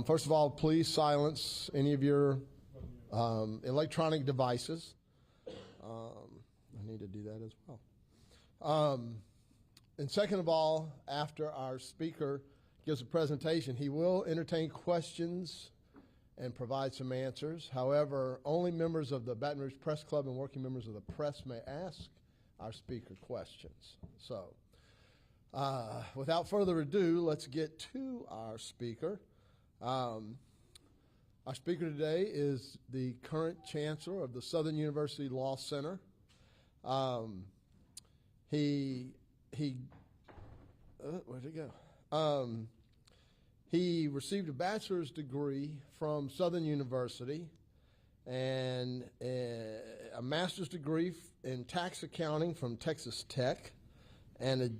First of all, please silence any of your electronic devices. I need to do that as well. And second of all, after our speaker gives a presentation, he will entertain questions and provide some answers. However, only members of the Baton Rouge Press Club and working members of the press may ask our speaker questions. So, without further ado, let's get to our speaker. Our speaker today is the current Chancellor of the Southern University Law Center. Where'd it go? He received a bachelor's degree from Southern University and a master's degree in tax accounting from Texas Tech and a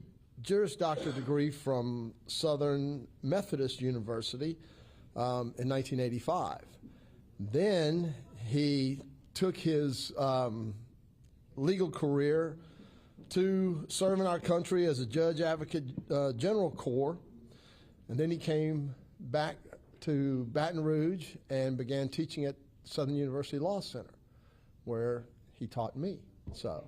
Juris Doctor degree from Southern Methodist University in 1985. Then he took his legal career to serve in our country as a judge advocate general corps. And then he came back to Baton Rouge and began teaching at Southern University Law Center, where he taught me. So,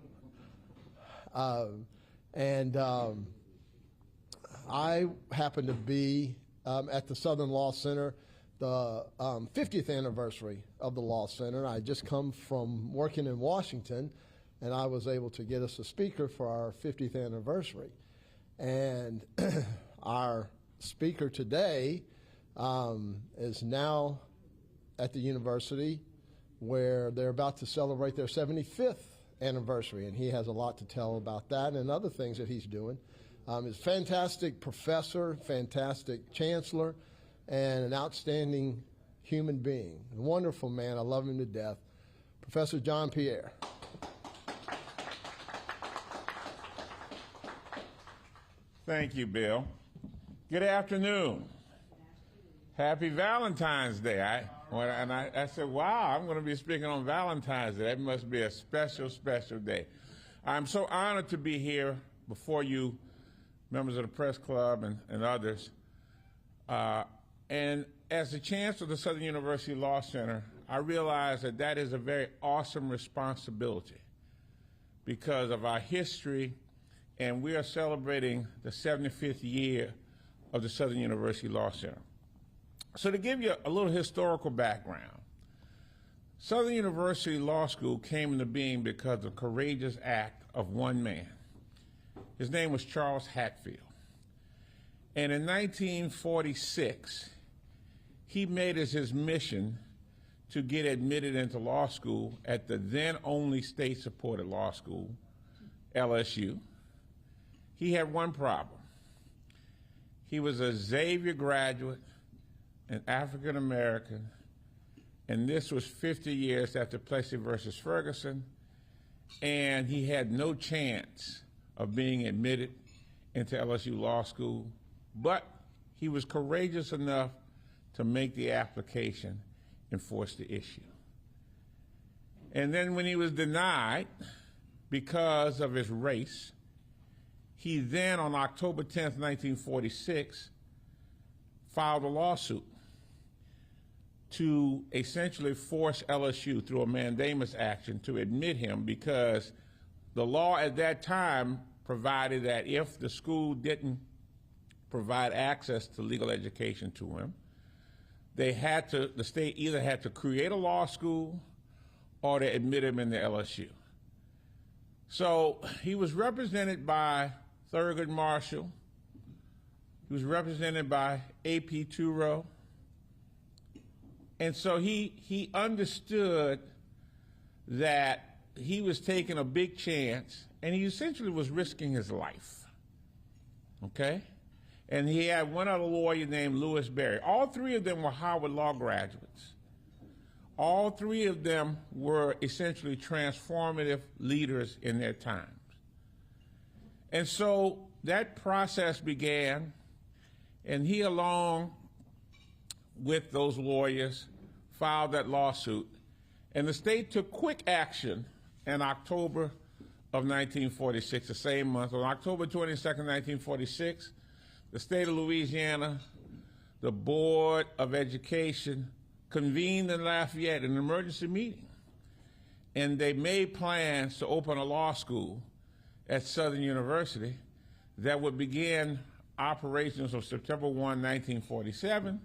I happen to be at the Southern Law Center, the 50th anniversary of the Law Center. I just come from working in Washington, and I was able to get us a speaker for our 50th anniversary. And our speaker today is now at the university where they're about to celebrate their 75th anniversary, and he has a lot to tell about that and other things that he's doing. He's a fantastic professor, fantastic chancellor, and an outstanding human being. A wonderful man. I love him to death. Professor John Pierre. Thank you, Bill. Good afternoon. Happy Valentine's Day. I said, wow, I'm going to be speaking on Valentine's Day. That must be a special, special day. I'm so honored to be here before you, members of the press club and others. And as the Chancellor of the Southern University Law Center, I realize that that is a very awesome responsibility because of our history, and we are celebrating the 75th year of the Southern University Law Center. So to give you a little historical background, Southern University Law School came into being because of the courageous act of one man. His name was Charles Hatfield. And in 1946, he made it his mission to get admitted into law school at the then only state-supported law school, LSU. He had one problem. He was a Xavier graduate, an African American, and this was 50 years after Plessy versus Ferguson, and he had no chance of being admitted into LSU Law School, but he was courageous enough to make the application and force the issue. And then when he was denied because of his race, he then, on October 10th, 1946, filed a lawsuit to essentially force LSU through a mandamus action to admit him because the law at that time provided that if the school didn't provide access to legal education to him, the state either had to create a law school or to admit him into LSU. So he was represented by Thurgood Marshall. He was represented by A.P. Turow. And so he understood that he was taking a big chance, and he essentially was risking his life, okay? And he had one other lawyer named Lewis Berry. All three of them were Howard Law graduates. All three of them were essentially transformative leaders in their times. And so that process began, and he, along with those lawyers, filed that lawsuit. And the state took quick action in October of 1946, the same month. On October 22nd, 1946, the state of Louisiana the Board of Education convened in Lafayette an emergency meeting, and they made plans to open a law school at Southern University that would begin operations on September 1, 1947.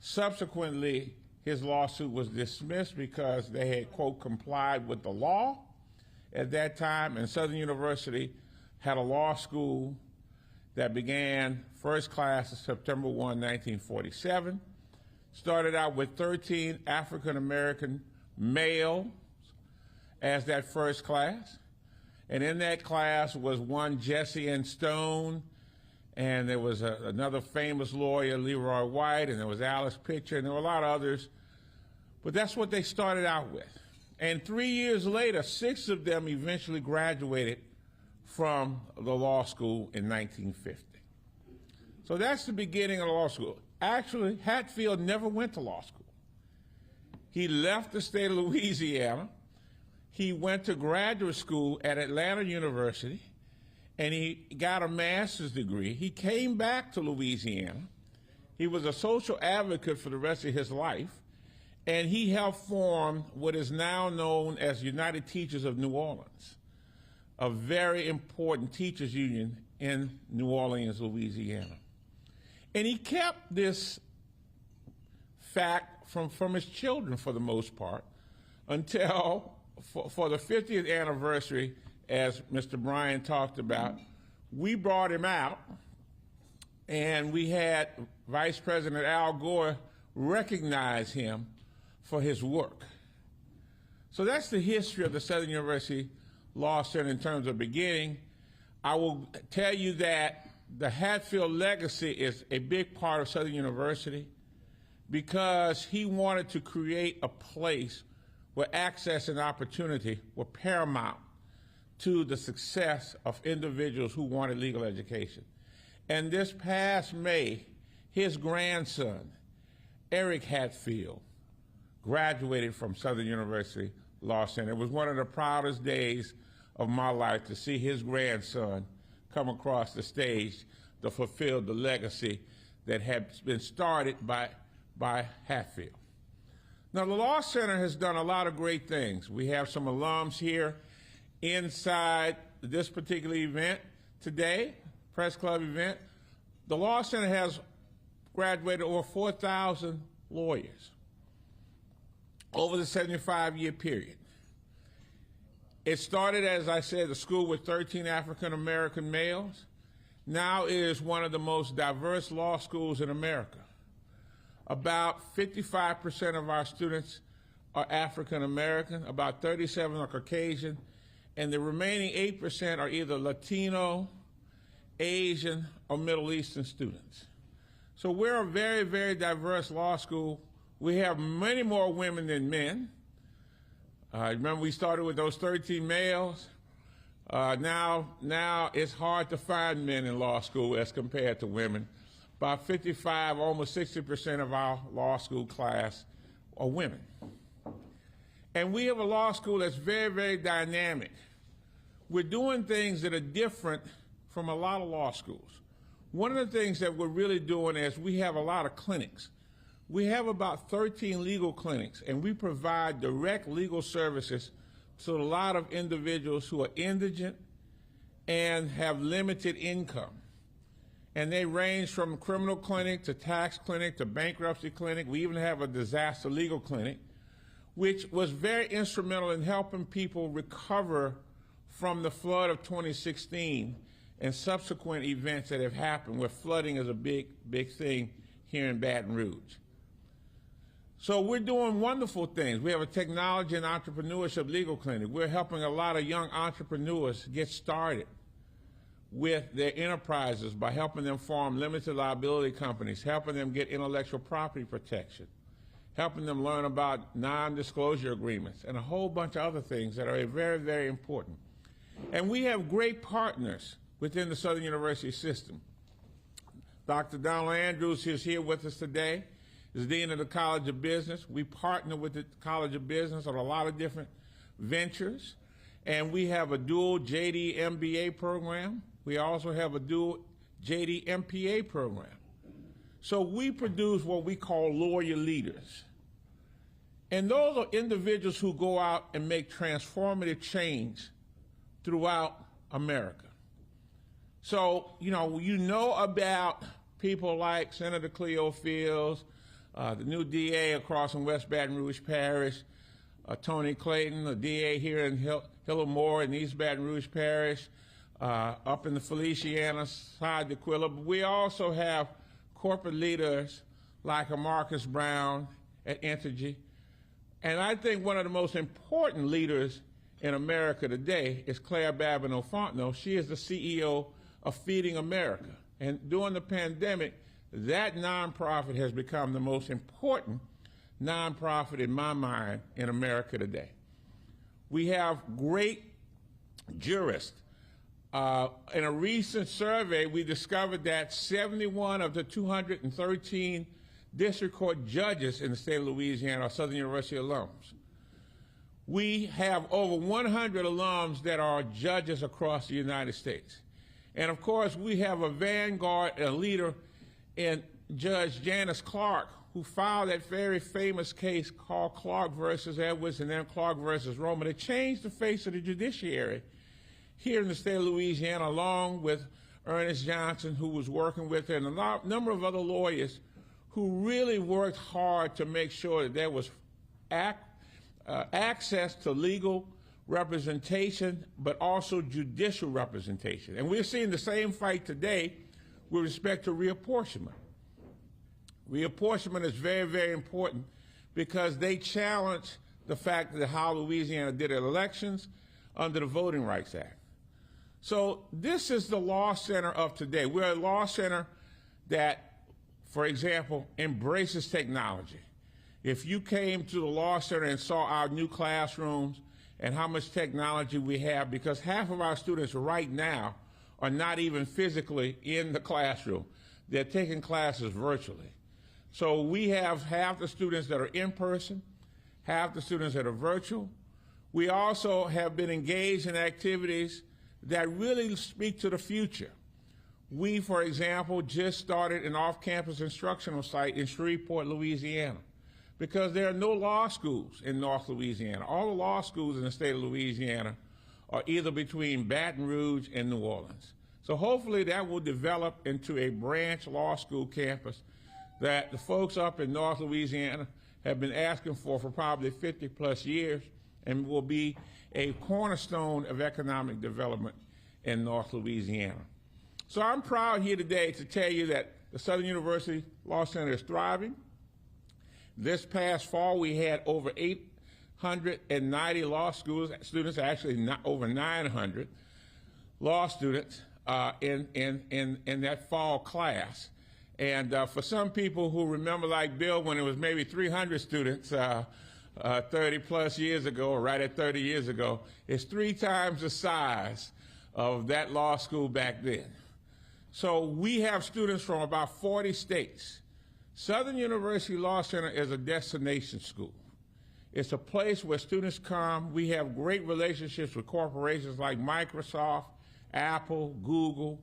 Subsequently, his lawsuit was dismissed because they had, quote, complied with the law at that time, and Southern University had a law school that began first class on September 1, 1947. Started out with 13 African-American males as that first class. And in that class was one Jesse N. Stone, and there was another famous lawyer, Leroy White, and there was Alice Pitcher, and there were a lot of others. But that's what they started out with. And 3 years later, 6 of them eventually graduated from the law school in 1950. So that's the beginning of the law school. Actually, Hatfield never went to law school. He left the state of Louisiana. He went to graduate school at Atlanta University, and he got a master's degree. He came back to Louisiana. He was a social advocate for the rest of his life, and he helped form what is now known as United Teachers of New Orleans, a very important teachers union in New Orleans, Louisiana. And he kept this fact from his children for the most part until for the 50th anniversary, as Mr. Bryan talked about, we brought him out, and we had Vice President Al Gore recognize him for his work. So that's the history of the Southern University Law Center in terms of beginning. I will tell you that the Hatfield legacy is a big part of Southern University because he wanted to create a place where access and opportunity were paramount to the success of individuals who wanted legal education. And this past May, his grandson, Eric Hatfield, graduated from Southern University Law Center. It was one of the proudest days of my life to see his grandson come across the stage to fulfill the legacy that had been started by Hatfield. Now, the Law Center has done a lot of great things. We have some alums here inside this particular event today, Press Club event. The Law Center has graduated over 4,000 lawyers over the 75-year period. It started, as I said, a school with 13 African-American males. Now it is one of the most diverse law schools in America. About 55% of our students are African-American, about 37 are Caucasian, and the remaining 8% are either Latino, Asian, or Middle Eastern students. So we're a very, very diverse law school. We have many more women than men. Remember we started with those 13 males? Now it's hard to find men in law school as compared to women. About 55, almost 60% of our law school class are women. And we have a law school that's very, very dynamic. We're doing things that are different from a lot of law schools. One of the things that we're really doing is we have a lot of clinics. We have about 13 legal clinics, and we provide direct legal services to a lot of individuals who are indigent and have limited income. And they range from criminal clinic to tax clinic to bankruptcy clinic. We even have a disaster legal clinic, which was very instrumental in helping people recover from the flood of 2016 and subsequent events that have happened, where flooding is a big, big thing here in Baton Rouge. So we're doing wonderful things. We have a technology and entrepreneurship legal clinic. We're helping a lot of young entrepreneurs get started with their enterprises by helping them form limited liability companies, helping them get intellectual property protection, helping them learn about non-disclosure agreements, and a whole bunch of other things that are very, very important. And we have great partners within the Southern University system. Dr. Donald Andrews is here with us today, is Dean of the College of Business. We partner with the College of Business on a lot of different ventures. And we have a dual JD MBA program. We also have a dual JD MPA program. So we produce what we call lawyer leaders. And those are individuals who go out and make transformative change throughout America. So, you know about people like Senator Cleo Fields, the new DA across in West Baton Rouge Parish, Tony Clayton, the DA here in Hillamore in East Baton Rouge Parish, up in the Feliciana side, D'Aquila. But we also have corporate leaders like a Marcus Brown at Entergy. And I think one of the most important leaders in America today is Claire Babineau-Fontenot. She is the CEO of Feeding America. And during the pandemic, that nonprofit has become the most important nonprofit in my mind in America today. We have great jurists. In a recent survey, we discovered that 71 of the 213 district court judges in the state of Louisiana are Southern University alums. We have over 100 alums that are judges across the United States. And of course, we have a vanguard, a leader in Judge Janice Clark, who filed that very famous case called Clark versus Edwards and then Clark versus Roman. It changed the face of the judiciary here in the state of Louisiana, along with Ernest Johnson, who was working with her, and a number of other lawyers who really worked hard to make sure that there was access to legal representation, but also judicial representation. And we're seeing the same fight today with respect to reapportionment. Reapportionment is very, very important because they challenge the fact that how Louisiana did elections under the Voting Rights Act. So this is the law center of today. We're a law center that, for example, embraces technology. If you came to the law center and saw our new classrooms and how much technology we have, because half of our students right now are not even physically in the classroom. They're taking classes virtually. So we have half the students that are in person, half the students that are virtual. We also have been engaged in activities that really speak to the future. We, for example, just started an off-campus instructional site in Shreveport, Louisiana, because there are no law schools in North Louisiana. All the law schools in the state of Louisiana are either between Baton Rouge and New Orleans. So hopefully that will develop into a branch law school campus that the folks up in North Louisiana have been asking for probably 50 plus years, and will be a cornerstone of economic development in North Louisiana. So I'm proud here today to tell you that the Southern University Law Center is thriving. This past fall, we had over 890 law school students, actually not over 900 law students in that fall class. And for some people who remember, like Bill, when it was maybe 300 students 30 plus years ago, or right at 30 years ago, it's 3 times the size of that law school back then. So we have students from about 40 states. Southern University Law Center is a destination school. It's a place where students come. We have great relationships with corporations like Microsoft, Apple, Google.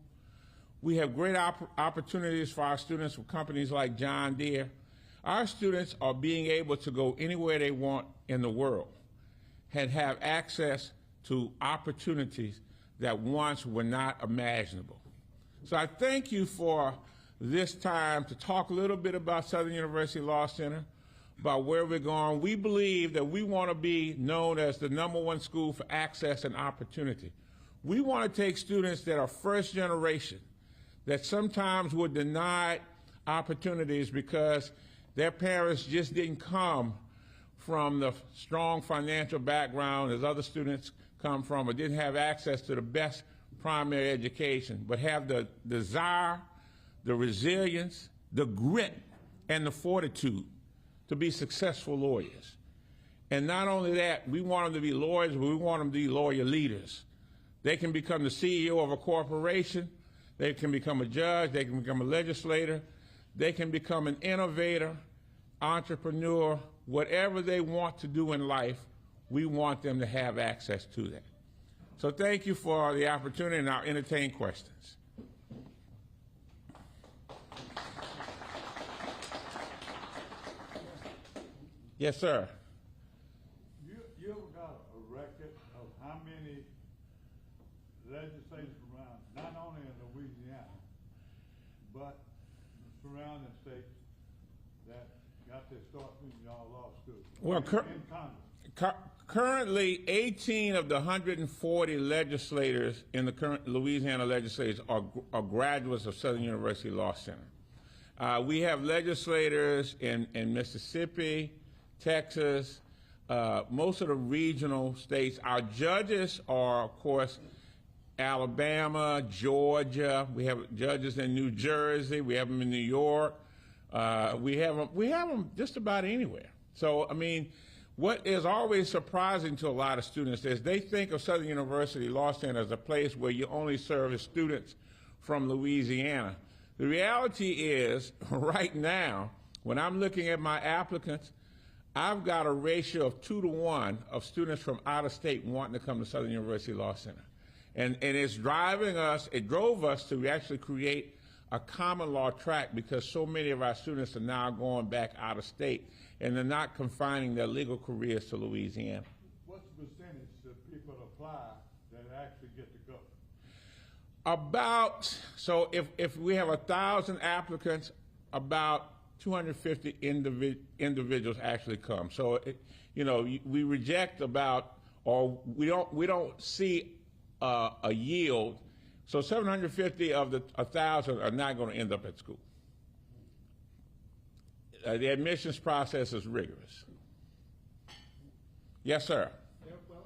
We have great opportunities for our students with companies like John Deere. Our students are being able to go anywhere they want in the world and have access to opportunities that once were not imaginable. So I thank you for this time to talk a little bit about Southern University Law Center, about where we're going. We believe that we want to be known as the #1 school for access and opportunity. We want to take students that are first generation, that sometimes were denied opportunities because their parents just didn't come from the strong financial background as other students come from, or didn't have access to the best primary education, but have the desire, the resilience, the grit, and the fortitude to be successful lawyers. And not only that, we want them to be lawyers, but we want them to be lawyer leaders. They can become the CEO of a corporation, they can become a judge, they can become a legislator, they can become an innovator, entrepreneur, whatever they want to do in life, we want them to have access to that. So thank you for the opportunity, and I'll entertain questions. Yes, sir. You ever got a record of how many legislators around, not only in Louisiana, but the surrounding states that got their start from y'all law school? Well, in Congress. Currently, 18 of the 140 legislators in the current Louisiana legislatures are graduates of Southern University Law Center. We have legislators in Mississippi, Texas, most of the regional states. Our judges are, of course, Alabama, Georgia. We have judges in New Jersey. We have them in New York. We have them just about anywhere. So, I mean, what is always surprising to a lot of students is they think of Southern University Law Center as a place where you only serve as students from Louisiana. The reality is, right now, when I'm looking at my applicants, I've got a ratio of 2 to 1 of students from out of state wanting to come to Southern University Law Center. And it's driving us, it drove us to actually create a common law track because so many of our students are now going back out of state and they're not confining their legal careers to Louisiana. What's the percentage of people that apply that actually get to go? So if we have 1,000 applicants, about 250 individuals actually come. So, we reject or we don't see a yield. So 750 of the 1,000 are not going to end up at school. The admissions process is rigorous. Yes, sir. Yeah, well,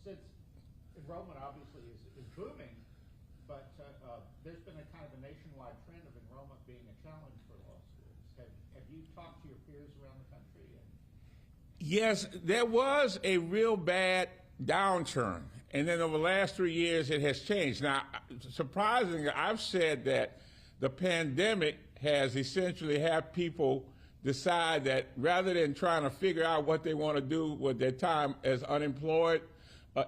since enrollment obviously is booming, but there's been a kind of a nationwide trend of enrollment being a challenge for law schools. Have you talked to your peers around the country? Yes, there was a real bad downturn. And then over the last 3 years, it has changed. Now, surprisingly, I've said that the pandemic has essentially had people decide that rather than trying to figure out what they want to do with their time as unemployed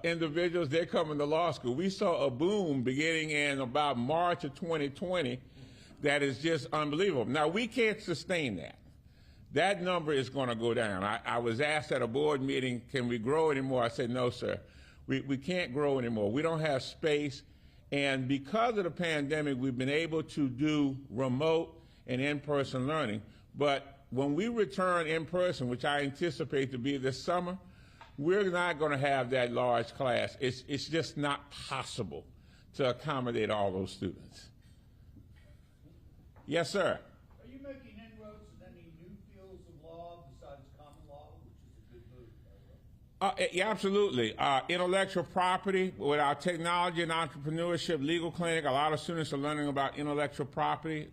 individuals, they're coming to law school. We saw a boom beginning in about March of 2020 that is just unbelievable. Now, we can't sustain that. That number is going to go down. I was asked at a board meeting, can we grow anymore? I said, no, sir. We can't grow anymore. We don't have space. And because of the pandemic, we've been able to do remote and in-person learning. But when we return in person, which I anticipate to be this summer, we're not going to have that large class. It's just not possible to accommodate all those students. Yes, sir. Are you making inroads in any new fields of law besides common law, which is a good move, by the way? Yeah, absolutely. Intellectual property, with our technology and entrepreneurship legal clinic, a lot of students are learning about intellectual property.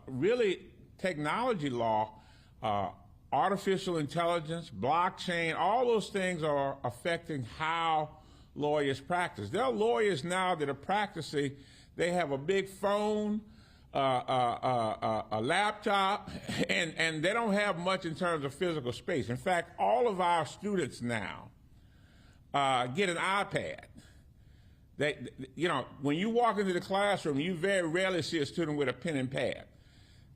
Really, technology law, artificial intelligence, blockchain, all those things are affecting how lawyers practice. There are lawyers now that are practicing, they have a big phone, a laptop, and they don't have much in terms of physical space. In fact, all of our students now get an iPad. When you walk into the classroom, you very rarely see a student with a pen and pad.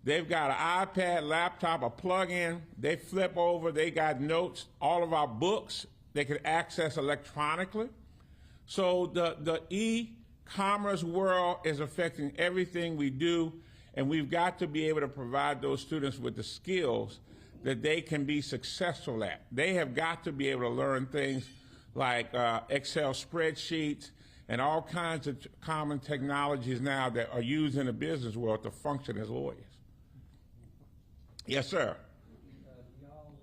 They've got an iPad, laptop, a plug-in. They flip over. They got notes. All of our books they can access electronically. So the e-commerce world is affecting everything we do, and we've got to be able to provide those students with the skills that they can be successful at. They have got to be able to learn things like Excel spreadsheets and all kinds of common technologies now that are used in the business world to function as lawyers. Yes, sir. Y'all,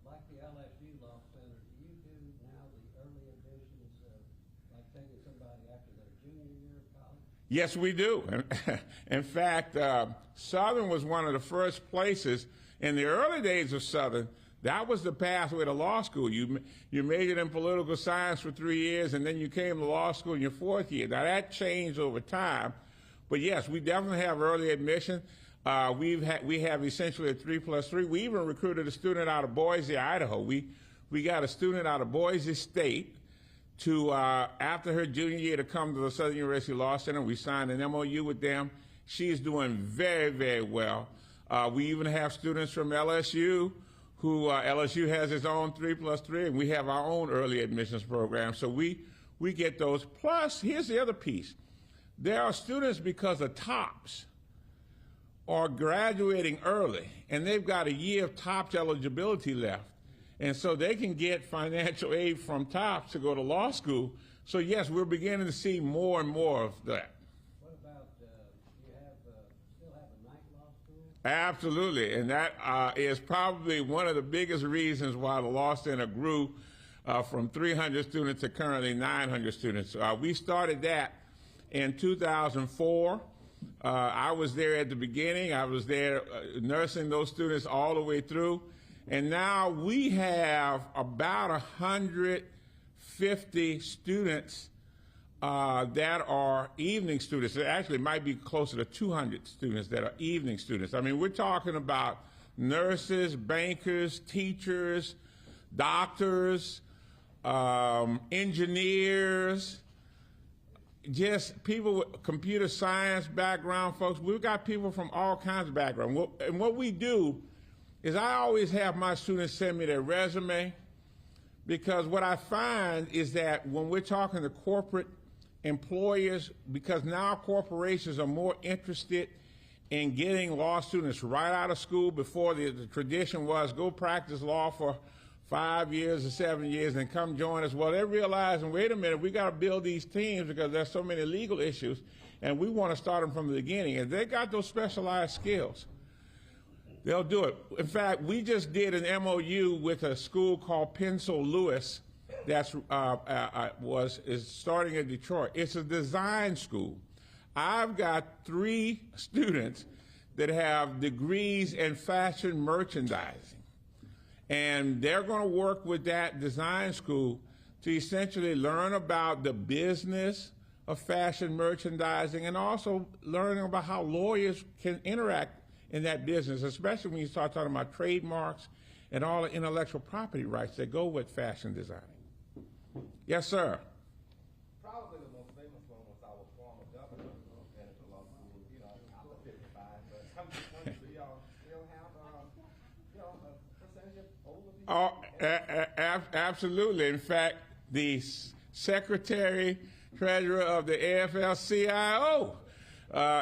like the LSU Law Center, do you do now the early admissions, like taking somebody after their junior year of college? Yes, we do. In fact, Southern was one of the first places in the early days of Southern. That was the pathway to law school. You majored in political science for 3 years, and then you came to law school in your 4th year. Now, that changed over time. But, yes, we definitely have early admission. We have essentially a 3+3. We even recruited a student out of Boise, Idaho. We got a student out of Boise State to, after her junior year, to come to the Southern University Law Center. We signed an MOU with them. She's doing very, very well. We even have students from LSU who LSU has its own 3+3, and we have our own early admissions program. So we get those. Plus, here's the other piece. There are students, because of TOPS, are graduating early, and they've got a year of TOPS eligibility left. And so they can get financial aid from TOPS to go to law school. So yes, we're beginning to see more and more of that. What about, you still have a night law school? Absolutely, and that is probably one of the biggest reasons why the Law Center grew from 300 students to currently 900 students. We started that in 2004. I was there at the beginning. I was there nursing those students all the way through. And now we have about 150 students that are evening students. It actually might be closer to 200 students that are evening students. I mean, we're talking about nurses, bankers, teachers, doctors, engineers, just people with computer science background, folks. We've got people from all kinds of backgrounds. And what we do is I always have my students send me their resume, because what I find is that when we're talking to corporate employers, because now corporations are more interested in getting law students right out of school. Before the tradition was go practice law for 5 years or 7 years and come join us. Well, they're realizing, wait a minute, we got to build these teams because there's so many legal issues, and we want to start them from the beginning. And they got those specialized skills, they'll do it. In fact, we just did an MOU with a school called Pencil Lewis that's is starting in Detroit. It's a design school. I've got 3 students that have degrees in fashion merchandising. And they're going to work with that design school to essentially learn about the business of fashion merchandising, and also learning about how lawyers can interact in that business, especially when you start talking about trademarks and all the intellectual property rights that go with fashion designing. Yes, sir. Probably the most famous one was our former governor of Benedict Law School, after 55, but I'm just wondering, do y'all still have, a percentage of older people? Absolutely. In fact, the secretary treasurer of the AFL-CIO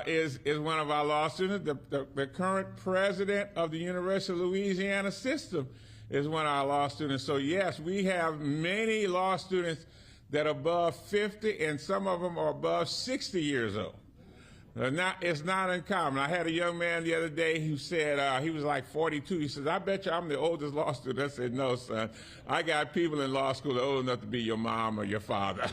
is one of our law students. The current president of the University of Louisiana system is one of our law students. So yes, we have many law students that are above 50, and some of them are above 60 years old. It's not uncommon. I had a young man the other day who said, he was like 42. He says, I bet you I'm the oldest law student. I said, no, son. I got people in law school that are old enough to be your mom or your father.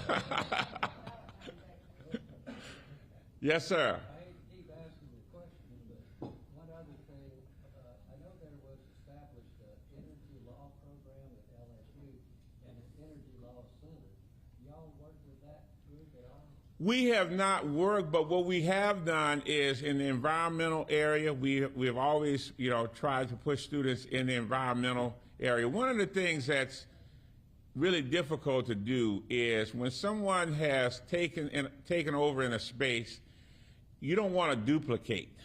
Yes, sir. I hate to keep asking the question, but one other thing, I know there was established an energy law program at LSU and an energy law center. Y'all work with that group at all? We have not worked, but what we have done is in the environmental area, we've always, tried to push students in the environmental area. One of the things that's really difficult to do is when someone has taken over in a space, you don't want to duplicate.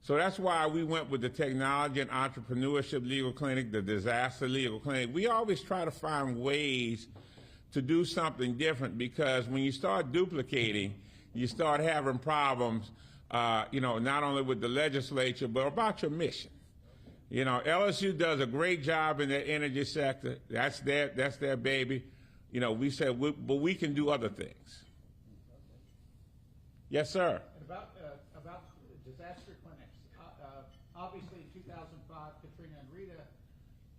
So that's why we went with the Technology and Entrepreneurship Legal Clinic, the Disaster Legal Clinic. We always try to find ways to do something different, because when you start duplicating, you start having problems, not only with the legislature, but about your mission. LSU does a great job in the energy sector. That's their baby. We said, but we can do other things. Yes, sir. About disaster clinics. Obviously, in 2005, Katrina and Rita,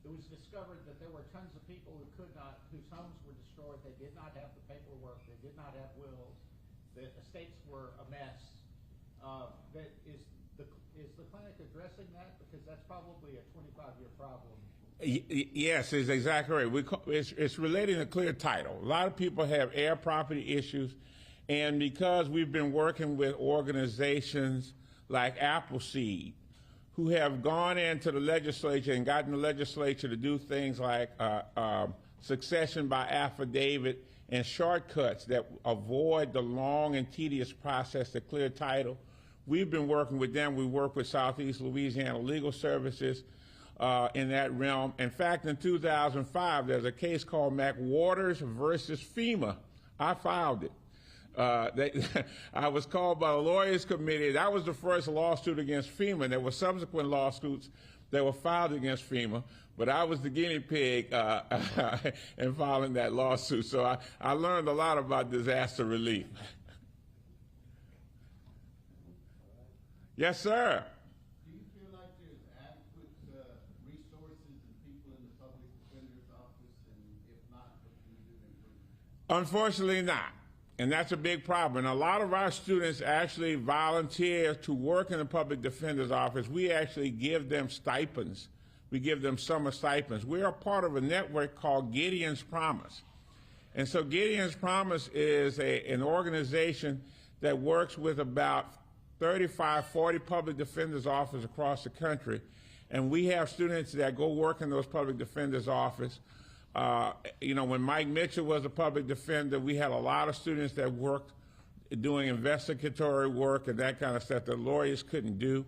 it was discovered that there were tons of people whose homes were destroyed. They did not have the paperwork. They did not have wills. The estates were a mess. Is the clinic addressing that? Because that's probably a 25-year problem. Yes, it's exactly right. It's relating to clear title. A lot of people have air property issues, and because we've been working with organizations like Appleseed, who have gone into the legislature and gotten the legislature to do things like succession by affidavit and shortcuts that avoid the long and tedious process to clear title, we've been working with them. We work with Southeast Louisiana Legal Services in that realm. In fact, in 2005, there's a case called McWaters versus FEMA. I filed it. I was called by the lawyers committee. That was the first lawsuit against FEMA. There were subsequent lawsuits that were filed against FEMA, but I was the guinea pig in filing that lawsuit. So I learned a lot about disaster relief. Yes, sir. Do you feel like there's adequate resources and people in the public defender's office, and if not, what can you do to improve it? Unfortunately not. And that's a big problem. And a lot of our students actually volunteer to work in the public defender's office. We actually give them stipends. We give them summer stipends. We are part of a network called Gideon's Promise. And so Gideon's Promise is an organization that works with about 35, 40 public defender's offices across the country. And we have students that go work in those public defender's office. You know, when Mike Mitchell was a public defender, we had a lot of students that worked doing investigatory work and that kind of stuff that lawyers couldn't do.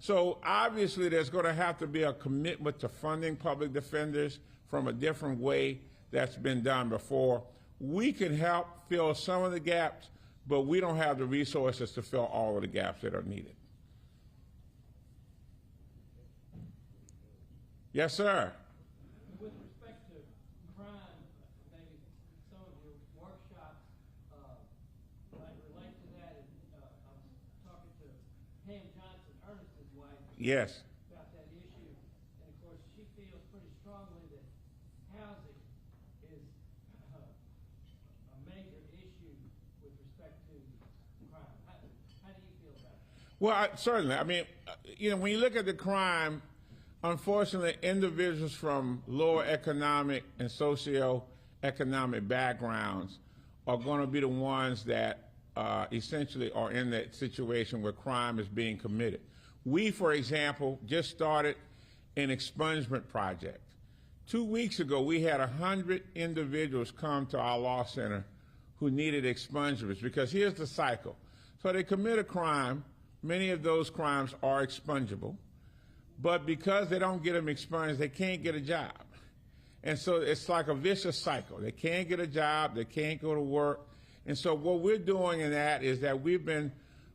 So obviously there's going to have to be a commitment to funding public defenders from a different way that's been done before. We can help fill some of the gaps, but we don't have the resources to fill all of the gaps that are needed. Yes, sir. With respect to crime, maybe some of your workshops might relate to that. And, I was talking to Pam Johnson, Ernest's wife, Yes. about that issue, and of course she feels pretty strongly that housing is a major issue with respect to crime. How do you feel about it? Well, certainly. I mean, you know, when you look at the crime, unfortunately, individuals from lower economic and socio-economic backgrounds are going to be the ones that essentially are in that situation where crime is being committed. We, for example, just started an expungement project. 2 weeks ago, we had 100 individuals come to our law center who needed expungements, because here's the cycle. So they commit a crime. Many of those crimes are expungible. But because they don't get them expunged, they can't get a job. And so it's like a vicious cycle. They can't get a job, they can't go to work. And so what we're doing in that is that we've been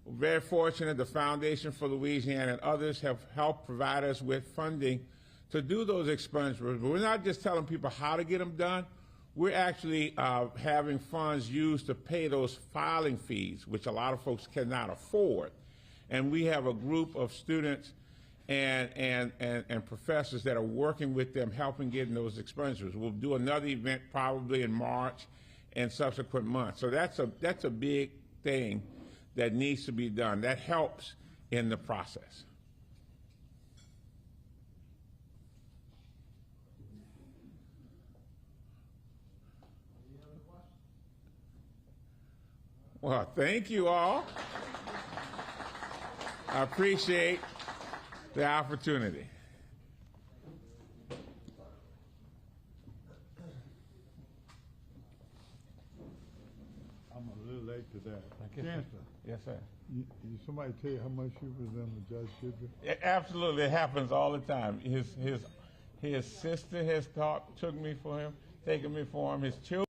very fortunate. The Foundation for Louisiana and others have helped provide us with funding to do those expungements. But we're not just telling people how to get them done. We're actually having funds used to pay those filing fees, which a lot of folks cannot afford. And we have a group of students and professors that are working with them, helping getting those expungements. We'll do another event probably in March and subsequent months. So that's a big thing that needs to be done. That helps in the process. Well, thank you all. I appreciate the opportunity. I'm a little late to that. Chancellor, Yes, sir. somebody tell you how much you resemble Judge Kidder? Absolutely, it happens all the time. His sister has taken me for him. His children